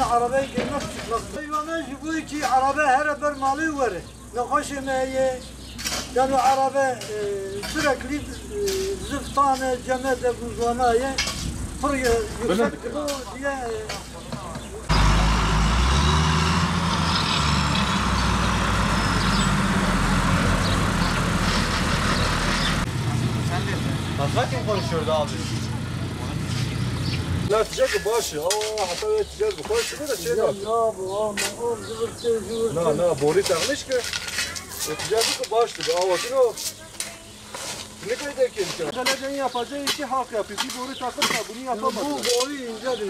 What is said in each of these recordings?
arabayı girmek çıkmak. Hayvanın bu iki araba her bir malı var. Nakaş yemeği, yani araba sürekli zıftanı, cemede, buzlanayı, yüksek diye. Nasıl kim konuşuyordu abi? لا تجاك باشا حتى تجاك باشا كده شيء لا بوري تغلش كده تجاك باشا ده avasını ne kadar ki Belediyenin yapacağı işi halk yapıyor. Bir boru takırsa bunu yapamaz. Bu boru incedir.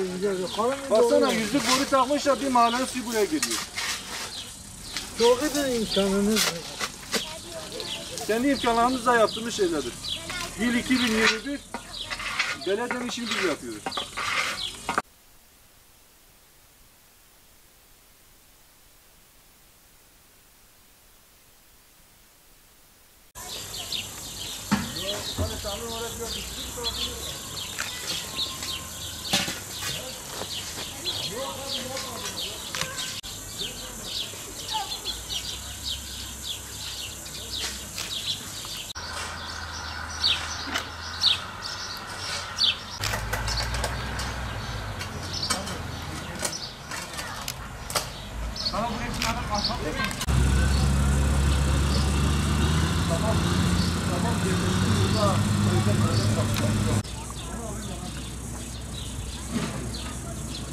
Baksana yüzlük boru takmışlar, bir mahallenin suyu buraya geliyor. Çok bir imkanınız. Kendi imkanlarımızla yaptığımız şeylerdir. Yıl 2021, belediyenin işini biz yapıyoruz.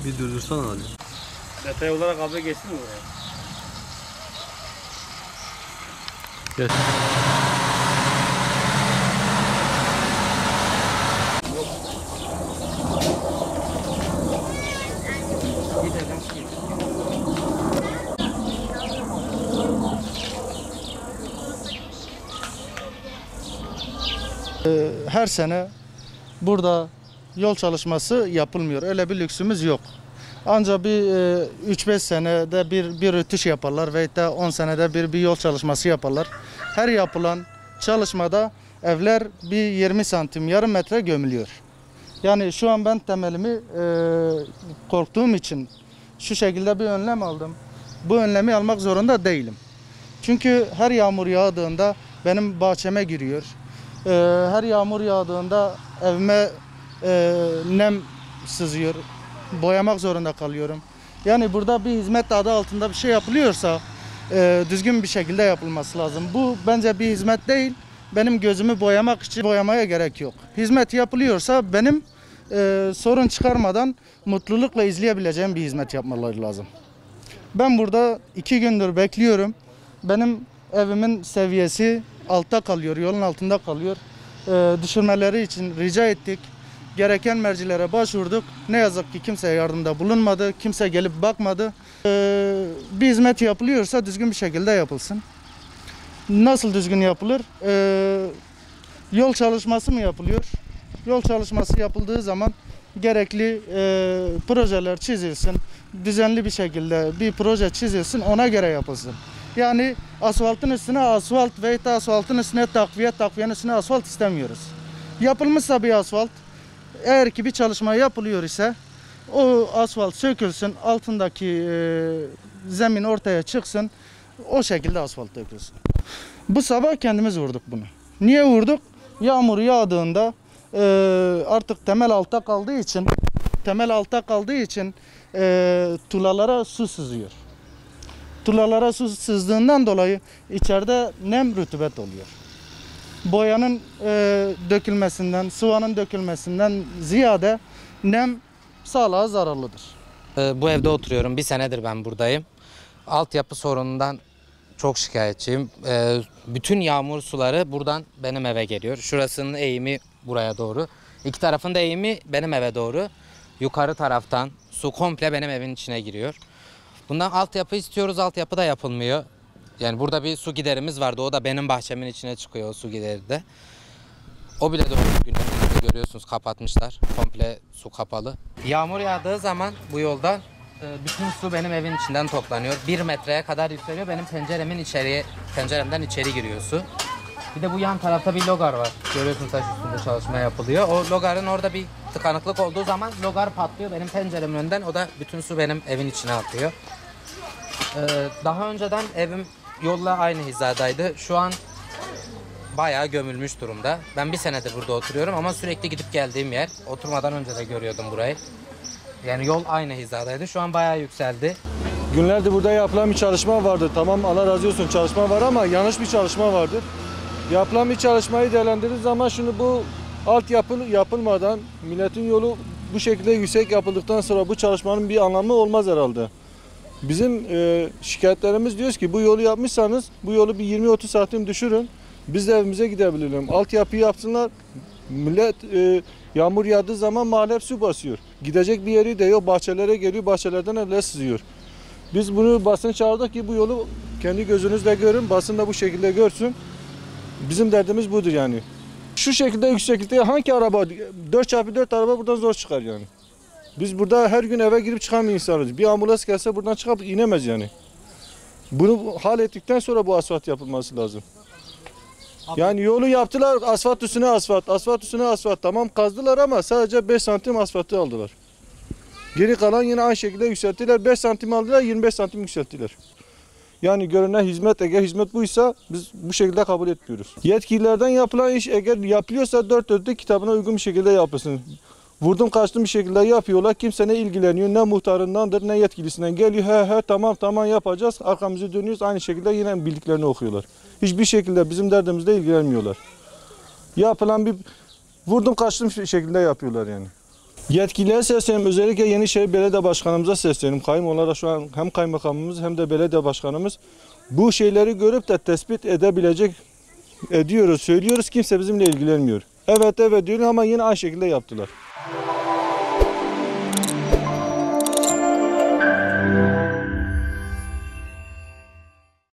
Bir durdursana hadi. Detay olarak abi geçsin mi buraya? Geç. Her sene burada yol çalışması yapılmıyor. Öyle bir lüksümüz yok. Ancak bir 3-5 senede bir rötuş yaparlar veya da 10 senede bir yol çalışması yaparlar. Her yapılan çalışmada evler bir 20 santim, yarım metre gömülüyor. Yani şu an ben temelimi korktuğum için şu şekilde bir önlem aldım. Bu önlemi almak zorunda değilim. Çünkü her yağmur yağdığında benim bahçeme giriyor. Her yağmur yağdığında evime nem sızıyor. Boyamak zorunda kalıyorum. Yani burada bir hizmet adı altında bir şey yapılıyorsa düzgün bir şekilde yapılması lazım. Bu bence bir hizmet değil. Benim gözümü boyamak için boyamaya gerek yok. Hizmet yapılıyorsa benim sorun çıkarmadan mutlulukla izleyebileceğim bir hizmet yapmaları lazım. Ben burada 2 gündür bekliyorum. Benim evimin seviyesi altta kalıyor, yolun altında kalıyor. Düşürmeleri için rica ettik. Gereken mercilere başvurduk. Ne yazık ki kimseye yardımda bulunmadı. Kimse gelip bakmadı. Bir hizmet yapılıyorsa düzgün bir şekilde yapılsın. Nasıl düzgün yapılır? Yol çalışması mı yapılıyor? Yol çalışması yapıldığı zaman gerekli projeler çizilsin. Düzenli bir şekilde bir proje çizilsin, ona göre yapılsın. Yani asfaltın üstüne asfalt veya da asfaltın üstüne takviye, takviyenin üstüne asfalt istemiyoruz. Yapılmışsa bir asfalt, eğer ki bir çalışma yapılıyor ise o asfalt sökülsün, altındaki zemin ortaya çıksın, o şekilde asfalt dökülsün. Bu sabah kendimiz vurduk bunu. Niye vurduk? Yağmur yağdığında artık temel altta kaldığı için tulalara su sızıyor. Tulalara su sızdığından dolayı içeride nem, rutubet oluyor. Boyanın dökülmesinden, sıvanın dökülmesinden ziyade nem sağlığa zararlıdır. Bu evde oturuyorum. 1 senedir ben buradayım. Altyapı sorunundan çok şikayetçiyim. Bütün yağmur suları buradan benim eve geliyor. Şurasının eğimi buraya doğru. 2 tarafın da eğimi benim eve doğru. Yukarı taraftan su komple benim evin içine giriyor. Bundan altyapı istiyoruz. Altyapı da yapılmıyor. Yani burada bir su giderimiz vardı. O da benim bahçemin içine çıkıyor, o su gideri de. O bile doğru günlerde görüyorsunuz, kapatmışlar. Komple su kapalı. Yağmur yağdığı zaman bu yoldan bütün su benim evin içinden toplanıyor. 1 metreye kadar yükseliyor. Benim penceremden içeri giriyor su. Bir de bu yan tarafta bir logar var. Görüyorsun taş üstünde çalışma yapılıyor. O logarın orada bir tıkanıklık olduğu zaman logar patlıyor benim penceremin önünden. O da bütün su benim evin içine akıyor. Daha önceden evim yolla aynı hizadaydı. Şu an bayağı gömülmüş durumda. Ben bir senedir burada oturuyorum ama sürekli gidip geldiğim yer. Oturmadan önce de görüyordum burayı. Yani yol aynı hizadaydı. Şu an bayağı yükseldi. Günlerdir burada yapılan bir çalışma vardı. Tamam Allah razı olsun çalışma var ama yanlış bir çalışma vardır. Yapılan bir çalışmayı değerlendirdiğiniz zaman şimdi bu altyapı yapılmadan milletin yolu bu şekilde yüksek yapıldıktan sonra bu çalışmanın bir anlamı olmaz herhalde. Bizim şikayetlerimiz diyoruz ki bu yolu yapmışsanız bu yolu bir 20-30 santim düşürün. Biz de evimize gidebilelim. Altyapıyı yapsınlar. Millet yağmur yağdığı zaman mahalle hep su basıyor. Gidecek bir yeri de yok. Bahçelere geliyor. Bahçelerden evler sızıyor. Biz bunu basın çağırdık ki bu yolu kendi gözünüzle görün. Basın da bu şekilde görsün. Bizim derdimiz budur yani. Şu şekilde yükseklikte hangi araba 4x4 araba buradan zor çıkar yani. Biz burada her gün eve girip çıkan bir insanız. Bir ambulans gelse buradan çıkıp inemez yani. Bunu hal ettikten sonra bu asfalt yapılması lazım. Yani yolu yaptılar, asfalt üstüne asfalt, asfalt üstüne asfalt. Tamam kazdılar ama sadece 5 santim asfaltı aldılar. Geri kalan yine aynı şekilde yükselttiler. 5 santim aldılar, 25 santim yükselttiler. Yani görünen hizmet, eğer hizmet buysa biz bu şekilde kabul etmiyoruz. Yetkililerden yapılan iş eğer yapılıyorsa dört dörtlük kitabına uygun bir şekilde yapılsın. Vurdum kaçtım bir şekilde yapıyorlar. Kimse ne ilgileniyor, ne muhtarındandır, ne yetkilisinden geliyor. He tamam yapacağız. Arkamızı dönüyoruz. Aynı şekilde yine bildiklerini okuyorlar. Hiçbir şekilde bizim derdimizle ilgilenmiyorlar. Yapılan bir vurdum kaçtım şekilde yapıyorlar yani. Yetkililere sesleniyorum. Özellikle Yenişehir Belediye Başkanımıza sesleniyorum. Kayım olarak şu an hem kaymakamımız hem de belediye başkanımız bu şeyleri görüp de tespit ediyoruz, söylüyoruz. Kimse bizimle ilgilenmiyor. Evet diyor ama yine aynı şekilde yaptılar.